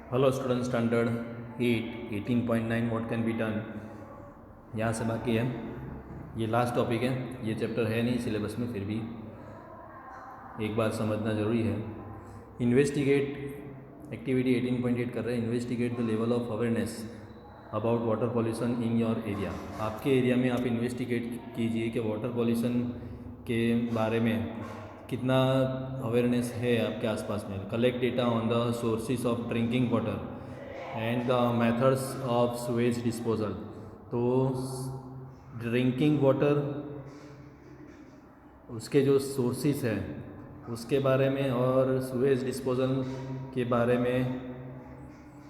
Hello student standard 18.9 what can be done यहाँ से बाकी है। ये लास्ट टॉपिक है, ये चैप्टर है नहीं सिलेबस में, फिर भी एक बार समझना ज़रूरी है। इन्वेस्टिगेट एक्टिविटी 18.8 कर रहे हैं। Investigate the level of awareness about water pollution in your area. आपके एरिया में आप इन्वेस्टिगेट कीजिए कि वाटर पॉल्यूशन के बारे में कितना अवेयरनेस है आपके आसपास में। Collect data on the sources of drinking water and the methods of Suez disposal. तो ड्रिंकिंग वाटर उसके जो सोर्सेज हैं उसके बारे में और स्वेज डिस्पोजल के बारे में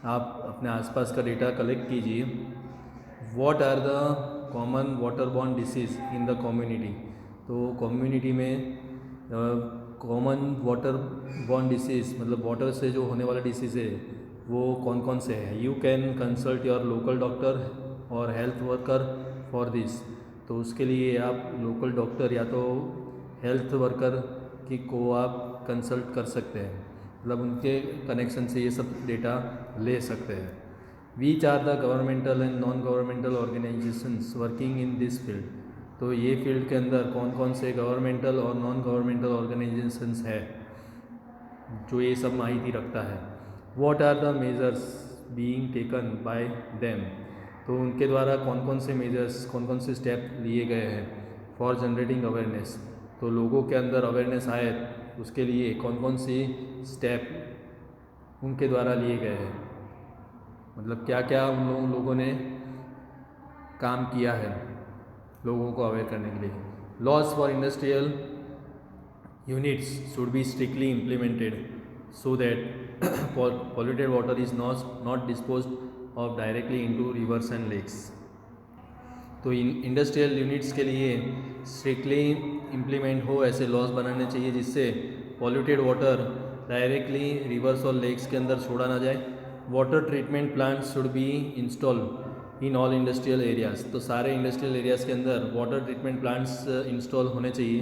आप अपने आसपास का डेटा कलेक्ट कीजिए। What are the common water borne disease in the community. तो कम्युनिटी में कॉमन वाटर बॉर्न डिसीज़ मतलब वाटर से जो होने वाला डिसीज़ है वो कौन कौन से हैं। You can consult your local doctor और हेल्थ वर्कर फॉर दिस। तो उसके लिए आप लोकल डॉक्टर या तो हेल्थ वर्कर को आप कंसल्ट कर सकते हैं, मतलब उनके कनेक्शन से ये सब डेटा ले सकते हैं। Which are the governmental and non governmental organisations working in this field. तो ये फील्ड के अंदर कौन कौन से गवर्नमेंटल और नॉन गवर्नमेंटल ऑर्गेनाइजेशंस है जो ये सब माहिती रखता है। What are the measures being taken by them. तो उनके द्वारा कौन कौन से मेजर्स, कौन कौन से स्टेप लिए गए हैं फॉर जनरेटिंग अवेयरनेस। तो लोगों के अंदर अवेयरनेस आए उसके लिए कौन कौन सी स्टेप उनके द्वारा लिए गए हैं, मतलब क्या क्या उन लोगों ने काम किया है लोगों को अवेयर करने के लिए। Laws for industrial units should be strictly implemented so that polluted water is not disposed of directly into rivers and lakes। तो इंडस्ट्रियल यूनिट्स के लिए स्ट्रिक्टली इम्प्लीमेंट हो ऐसे लॉज बनाने चाहिए जिससे पॉल्यूटेड वाटर डायरेक्टली रिवर्स और लेक्स के अंदर छोड़ा ना जाए। Water treatment plants should be install in all industrial areas. तो सारे इंडस्ट्रियल एरियाज़ के अंदर वाटर ट्रीटमेंट प्लांट्स इंस्टॉल होने चाहिए।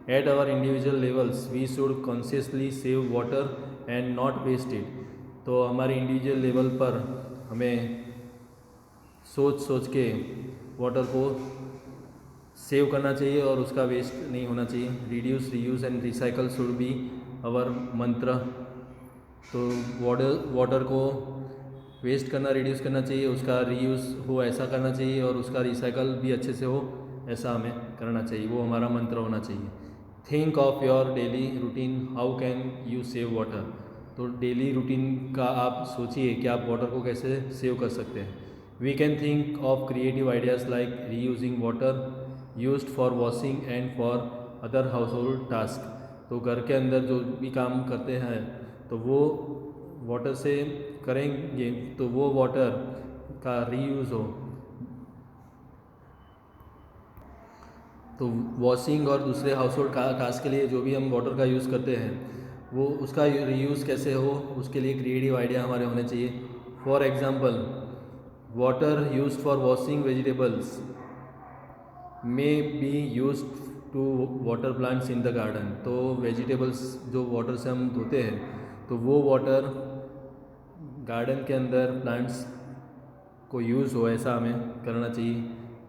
At our individual levels we should consciously save water and not waste it. तो हमारे इंडिविजुअल लेवल पर हमें सोच सोच के वाटर को सेव करना चाहिए और उसका वेस्ट नहीं होना चाहिए। Reduce, reuse and recycle should be our मंत्र। तो वाटर को वेस्ट करना, रिड्यूस करना चाहिए, उसका रीयूज़ हो ऐसा करना चाहिए और उसका रिसाइकल भी अच्छे से हो ऐसा हमें करना चाहिए, वो हमारा मंत्र होना चाहिए। Think of your daily routine, how can you save water. तो डेली रूटीन का आप सोचिए कि आप वाटर को कैसे सेव कर सकते हैं। We can think of creative ideas like reusing water used for washing and for other household task. तो घर के अंदर जो भी काम करते हैं तो वो वाटर से करेंगे तो वो वाटर का रीयूज़ हो। तो वॉशिंग और दूसरे हाउस होल्ड टास्क के लिए जो भी हम वाटर का यूज़ करते हैं वो उसका रीयूज़ कैसे हो उसके लिए क्रिएटिव आइडिया हमारे होने चाहिए। For example, water used for washing vegetables may be used to water plants in the garden. तो वेजिटेबल्स जो वाटर से हम धोते हैं तो वो वाटर गार्डन के अंदर प्लांट्स को यूज़ हो ऐसा हमें करना चाहिए।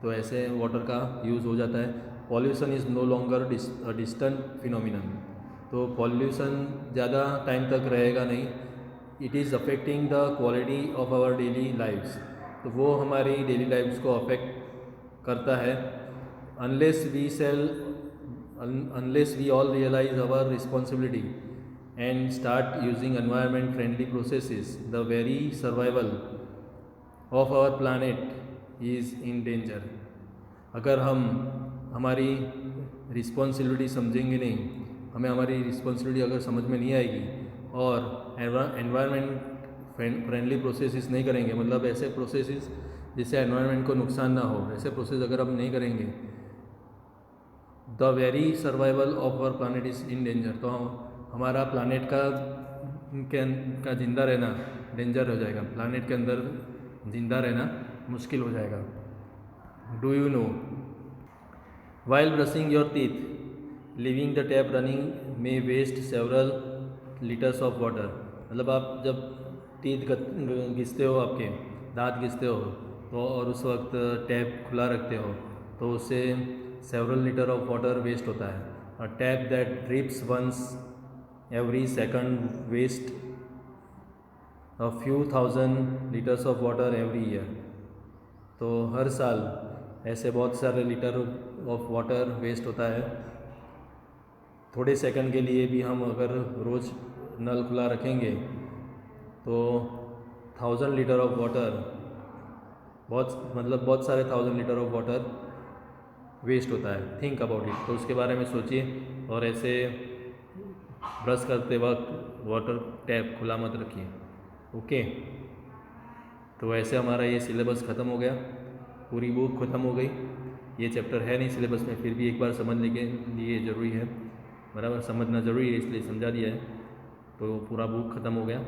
तो ऐसे वाटर का यूज़ हो जाता है। Pollution is no longer distant phenomenon. तो पॉल्यूशन ज़्यादा टाइम तक रहेगा नहीं। It is affecting the quality of our daily lifes. तो वो हमारी डेली लाइफ्स को अफेक्ट करता है। Unless we all realise our responsibility and start using environment friendly processes, the very survival of our planet is in danger. अगर हम हमारी responsibility समझेंगे नहीं, हमें हमारी रिस्पॉन्सिबिलिटी अगर समझ में नहीं आएगी और एनवायरनमेंट फ्रेंडली प्रोसेसेस नहीं करेंगे, मतलब ऐसे प्रोसेसेस जिससे एनवायरनमेंट को नुकसान ना हो, ऐसे प्रोसेस अगर हम नहीं करेंगे, the very survival of our planet is in danger. तो हमारा प्लानट का जिंदा रहना डेंजर हो जाएगा, प्लानट के अंदर जिंदा रहना मुश्किल हो जाएगा। Do you know while brushing your teeth leaving the tap running may waste several litres of water. मतलब आप जब टीथ घिसते हो, आपके दांत घिसते हो तो, और उस वक्त टैप खुला रखते हो तो उससे several litre of water waste होता है. A tap that drips once every second waste a few thousand liters of water every year. तो हर साल ऐसे बहुत सारे लीटर ऑफ वाटर वेस्ट होता है. थोड़े सेकंड के लिए भी हम अगर रोज़ नल खुला रखेंगे तो 1000 लीटर ऑफ वाटर, बहुत सारे 1000 लीटर ऑफ वाटर वेस्ट होता है. Think about it. तो उसके बारे में सोचिए और ऐसे ब्रश करते वक्त वाटर टैप खुला मत रखिए. ओके. तो ऐसे हमारा ये सिलेबस ख़त्म हो गया, पूरी बुक ख़त्म हो गई. ये चैप्टर है नहीं सिलेबस में, फिर भी एक बार समझने के लिए ज़रूरी है, बराबर समझना ज़रूरी है, इसलिए समझा दिया है. तो पूरा बुक ख़त्म हो गया.